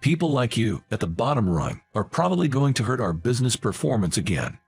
People like you at the bottom rung are probably going to hurt our business performance again.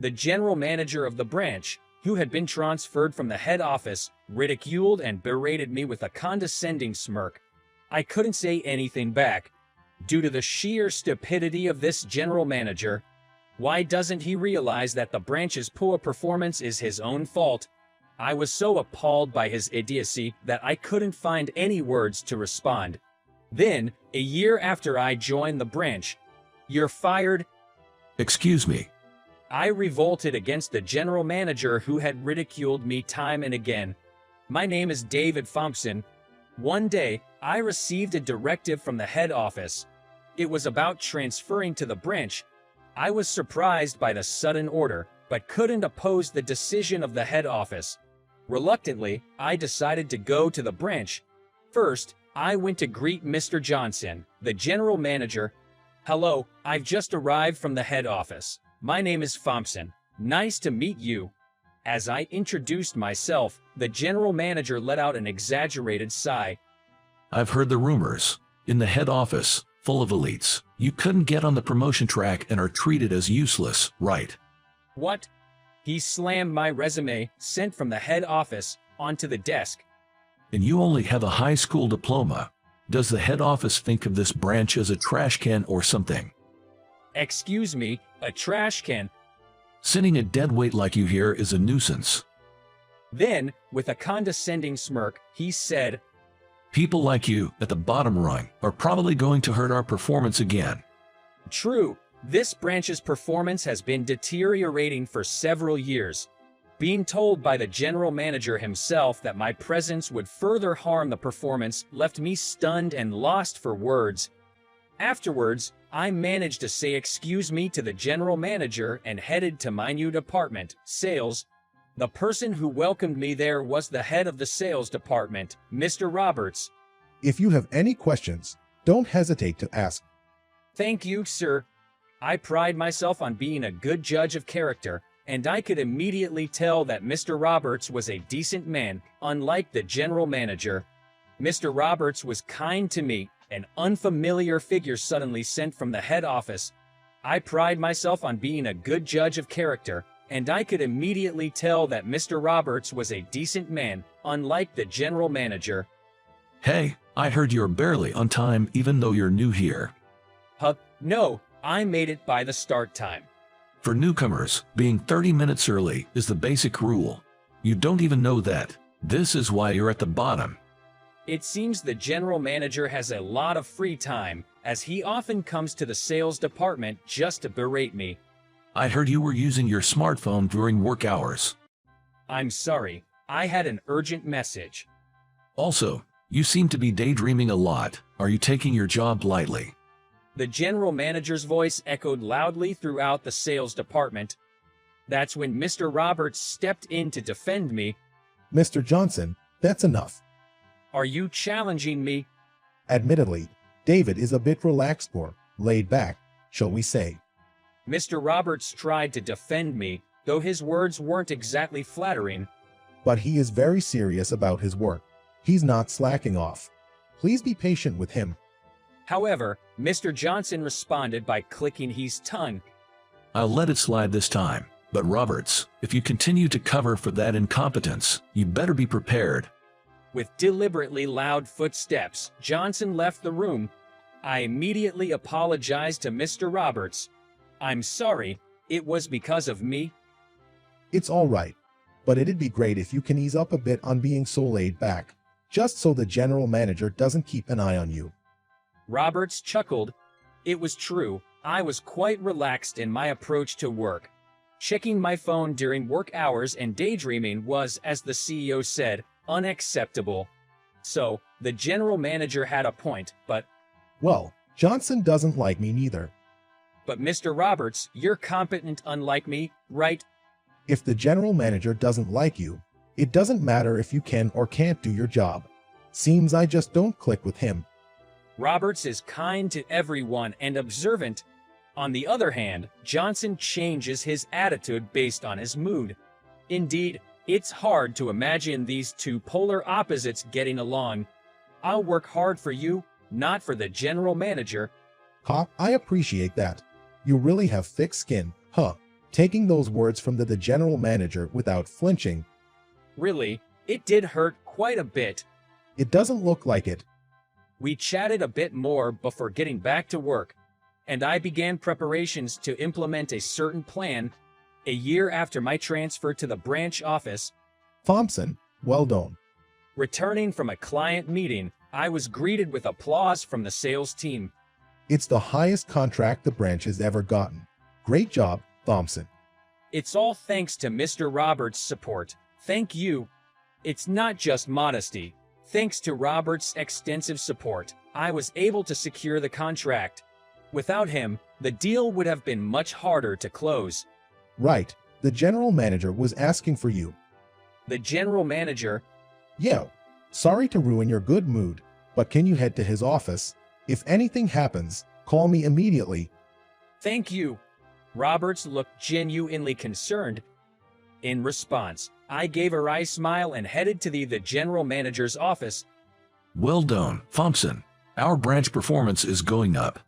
The general manager of the branch, who had been transferred from the head office, ridiculed and berated me with a condescending smirk. I couldn't say anything back. Due to the sheer stupidity of this general manager, why doesn't he realize that the branch's poor performance is his own fault? I was so appalled by his idiocy that I couldn't find any words to respond. Then, a year after I joined the branch, "You're fired." Excuse me. I revolted against the general manager who had ridiculed me time and again. My name is David Thompson. One day, I received a directive from the head office. It was about transferring to the branch. I was surprised by the sudden order, but couldn't oppose the decision of the head office. Reluctantly, I decided to go to the branch. First, I went to greet Mr. Johnson, the general manager. "Hello, I've just arrived from the head office. My name is Thompson. Nice to meet you." As I introduced myself, the general manager let out an exaggerated sigh. I've heard the rumors. In the head office, full of elites, you couldn't get on the promotion track and are treated as useless, right? What? He slammed my resume, sent from the head office, onto the desk. And you only have a high school diploma. Does the head office think of this branch as a trash can or something? Excuse me, a trash can? Sending a deadweight like you here is a nuisance. Then, with a condescending smirk, he said, People like you at the bottom rung are probably going to hurt our performance again. "True, this branch's performance has been deteriorating for several years. Being told by the general manager himself that my presence would further harm the performance left me stunned and lost for words. Afterwards, I managed to say excuse me to the general manager and headed to my new department, sales. The person who welcomed me there was the head of the sales department, Mr. Roberts. If you have any questions, don't hesitate to ask. Thank you, sir. I pride myself on being a good judge of character, and I could immediately tell that Mr. Roberts was a decent man, unlike the general manager. Mr. Roberts was kind to me. An unfamiliar figure suddenly sent from the head office. I pride myself on being a good judge of character, and I could immediately tell that Mr. Roberts was a decent man, unlike the general manager. Hey, I heard you're barely on time even though you're new here. No, I made it by the start time. For newcomers, being 30 minutes early is the basic rule. You don't even know that. This is why you're at the bottom. It seems the general manager has a lot of free time, as he often comes to the sales department just to berate me. I heard you were using your smartphone during work hours. I'm sorry, I had an urgent message. Also, you seem to be daydreaming a lot. Are you taking your job lightly? The general manager's voice echoed loudly throughout the sales department. That's when Mr. Roberts stepped in to defend me. Mr. Johnson, that's enough. Are you challenging me? Admittedly, David is a bit relaxed or laid back, shall we say. Mr. Roberts tried to defend me, though his words weren't exactly flattering. But he is very serious about his work. He's not slacking off. Please be patient with him. However, Mr. Johnson responded by clicking his tongue. I'll let it slide this time, but Roberts, if you continue to cover for that incompetence, you better be prepared. With deliberately loud footsteps, Johnson left the room. I immediately apologized to Mr. Roberts. I'm sorry, it was because of me. It's all right, but it'd be great if you can ease up a bit on being so laid back, just so the general manager doesn't keep an eye on you. Roberts chuckled. It was true, I was quite relaxed in my approach to work. Checking my phone during work hours and daydreaming was, as the CEO said, unacceptable. So, the general manager had a point, but... Well, Johnson doesn't like me neither. But Mr. Roberts, you're competent unlike me, right? If the general manager doesn't like you, it doesn't matter if you can or can't do your job. Seems I just don't click with him. Roberts is kind to everyone and observant. On the other hand, Johnson changes his attitude based on his mood. Indeed, it's hard to imagine these two polar opposites getting along. I'll work hard for you, not for the general manager. Ha, I appreciate that. You really have thick skin, huh? Taking those words from the general manager without flinching. Really, it did hurt quite a bit. It doesn't look like it. We chatted a bit more before getting back to work, and I began preparations to implement a certain plan. A year after my transfer to the branch office, Thompson, well done. returning from a client meeting, I was greeted with applause from the sales team. It's the highest contract the branch has ever gotten. Great job, Thompson. It's all thanks to Mr. Roberts' support. Thank you. It's not just modesty. Thanks to Roberts' extensive support, I was able to secure the contract. Without him, the deal would have been much harder to close. Right, the general manager was asking for you. The general manager, Yo, sorry to ruin your good mood, but can you head to his office? If anything happens, call me immediately. thank you. Roberts looked genuinely concerned. In response, I gave a wry smile and headed to the general manager's office. Well done, Thompson. Our branch performance is going up.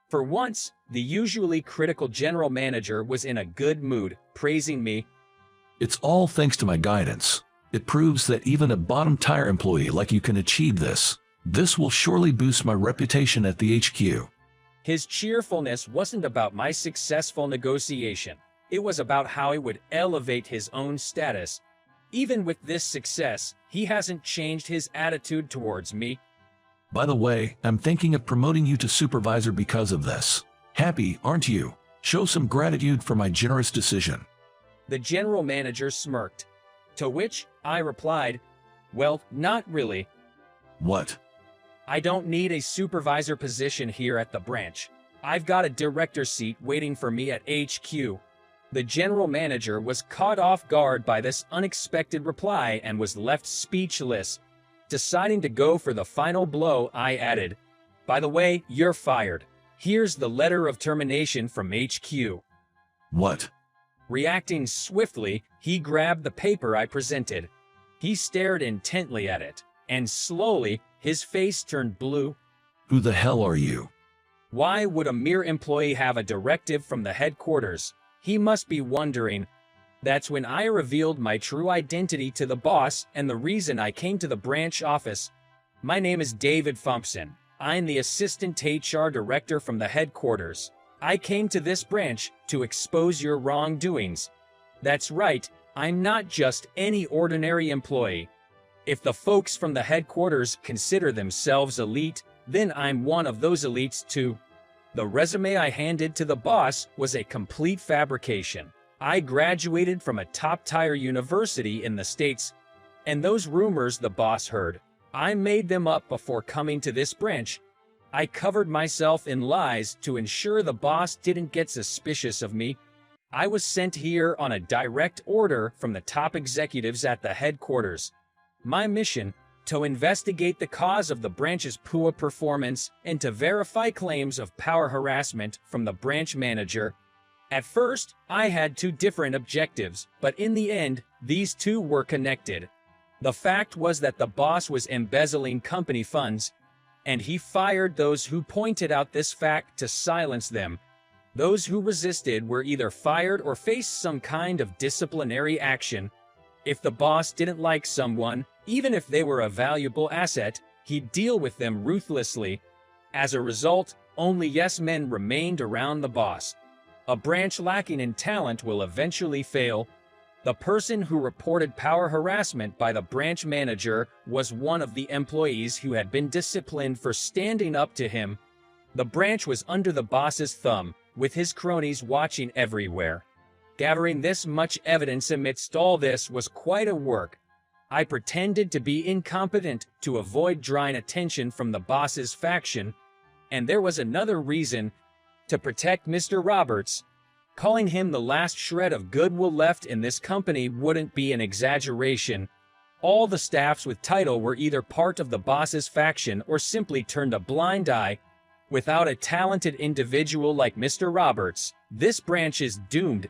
For once, the usually critical general manager was in a good mood, praising me. It's all thanks to my guidance. It proves that even a bottom-tier employee like you can achieve this. This will surely boost my reputation at the HQ. His cheerfulness wasn't about my successful negotiation. It was about how it would elevate his own status. Even with this success, he hasn't changed his attitude towards me. By the way, I'm thinking of promoting you to supervisor because of this. Happy, aren't you? Show some gratitude for my generous decision. The general manager smirked. To which I replied, well, not really. What? I don't need a supervisor position here at the branch. I've got a director seat waiting for me at HQ. The general manager was caught off guard by this unexpected reply and was left speechless. Deciding to go for the final blow, I added, by the way, you're fired. Here's the letter of termination from HQ. What? Reacting swiftly, he grabbed the paper I presented. He stared intently at it, and slowly, his face turned blue. Who the hell are you? Why would a mere employee have a directive from the headquarters? He must be wondering. That's when I revealed my true identity to the boss and the reason I came to the branch office. My name is David Thompson. I'm the assistant HR director from the headquarters. I came to this branch to expose your wrongdoings. That's right, I'm not just any ordinary employee. If the folks from the headquarters consider themselves elite, then I'm one of those elites too. The resume I handed to the boss was a complete fabrication. I graduated from a top-tier university in the States, and those rumors the boss heard, I made them up before coming to this branch. I covered myself in lies to ensure the boss didn't get suspicious of me. I was sent here on a direct order from the top executives at the headquarters. My mission, to investigate the cause of the branch's poor performance and to verify claims of power harassment from the branch manager. At first, I had two different objectives, but in the end, these two were connected. The fact was that the boss was embezzling company funds, and he fired those who pointed out this fact to silence them. Those who resisted were either fired or faced some kind of disciplinary action. If the boss didn't like someone, even if they were a valuable asset, he'd deal with them ruthlessly. As a result, only yes men remained around the boss. A branch lacking in talent will eventually fail. The person who reported power harassment by the branch manager was one of the employees who had been disciplined for standing up to him. The branch was under the boss's thumb, with his cronies watching everywhere. Gathering this much evidence amidst all this was quite a work. I pretended to be incompetent to avoid drawing attention from the boss's faction. And there was another reason: to protect Mr. Roberts. Calling him the last shred of goodwill left in this company wouldn't be an exaggeration. All the staffs with title were either part of the boss's faction or simply turned a blind eye. Without a talented individual like Mr. Roberts, this branch is doomed.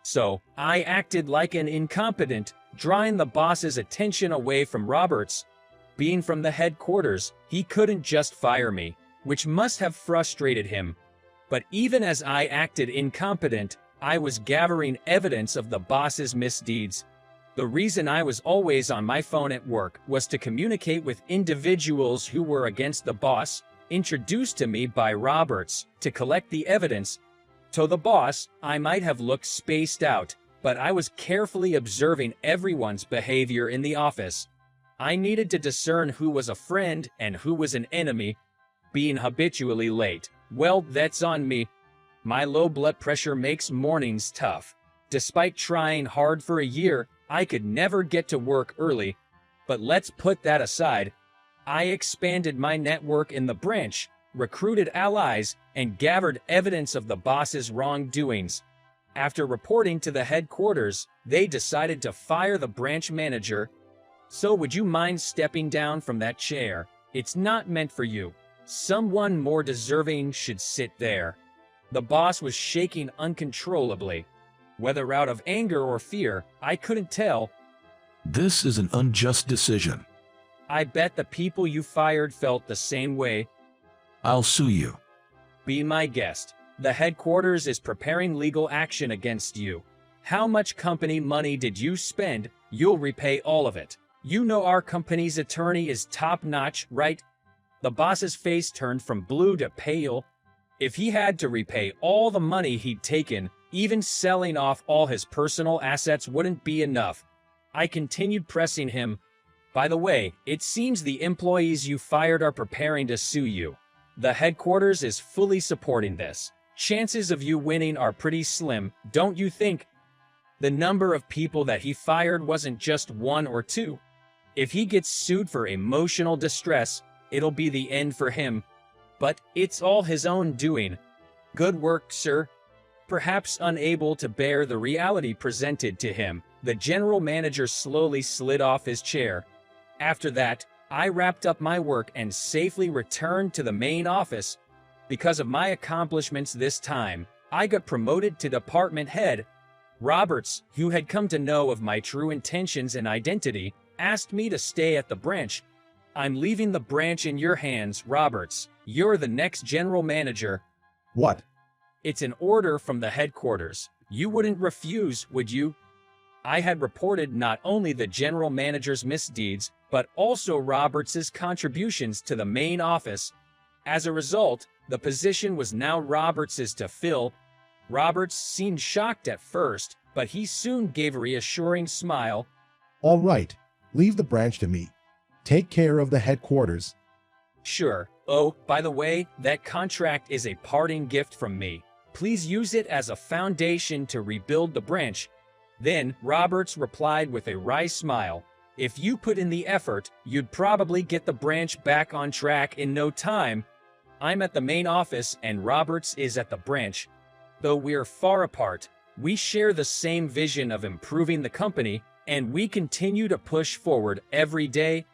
So, I acted like an incompetent, drawing the boss's attention away from Roberts. Being from the headquarters, he couldn't just fire me, which must have frustrated him. But even as I acted incompetent, I was gathering evidence of the boss's misdeeds. The reason I was always on my phone at work was to communicate with individuals who were against the boss, introduced to me by Roberts, to collect the evidence. To the boss, I might have looked spaced out, but I was carefully observing everyone's behavior in the office. I needed to discern who was a friend and who was an enemy. Being habitually late, well, that's on me. My low blood pressure makes mornings tough. Despite trying hard for a year, I could never get to work early. But let's put that aside. I expanded my network in the branch, recruited allies, and gathered evidence of the boss's wrongdoings. After reporting to the headquarters, they decided to fire the branch manager. So would you mind stepping down from that chair? It's not meant for you. Someone more deserving should sit there. The boss was shaking uncontrollably. Whether out of anger or fear, I couldn't tell. This is an unjust decision. I bet the people you fired felt the same way. I'll sue you. Be my guest. The headquarters is preparing legal action against you. How much company money did you spend? You'll repay all of it. You know our company's attorney is top-notch, right? The boss's face turned from blue to pale. If he had to repay all the money he'd taken, even selling off all his personal assets wouldn't be enough. I continued pressing him. By the way, it seems the employees you fired are preparing to sue you. The headquarters is fully supporting this. Chances of you winning are pretty slim, don't you think? The number of people that he fired wasn't just one or two. If he gets sued for emotional distress, it'll be the end for him. But it's all his own doing. Good work, sir. Perhaps unable to bear the reality presented to him, the general manager slowly slid off his chair. After that, I wrapped up my work and safely returned to the main office. Because of my accomplishments this time, I got promoted to department head. Roberts, who had come to know of my true intentions and identity, asked me to stay at the branch. I'm leaving the branch in your hands, Roberts. You're the next general manager. What? It's an order from the headquarters. You wouldn't refuse, would you? I had reported not only the general manager's misdeeds, but also Roberts's contributions to the main office. As a result, the position was now Roberts's to fill. Roberts seemed shocked at first, but he soon gave a reassuring smile. All right. Leave the branch to me. Take care of the headquarters. Sure. Oh, by the way, that contract is a parting gift from me. Please use it as a foundation to rebuild the branch. Then, Roberts replied with a wry smile. If you put in the effort, you'd probably get the branch back on track in no time. I'm at the main office and Roberts is at the branch. Though we're far apart, we share the same vision of improving the company, and we continue to push forward every day.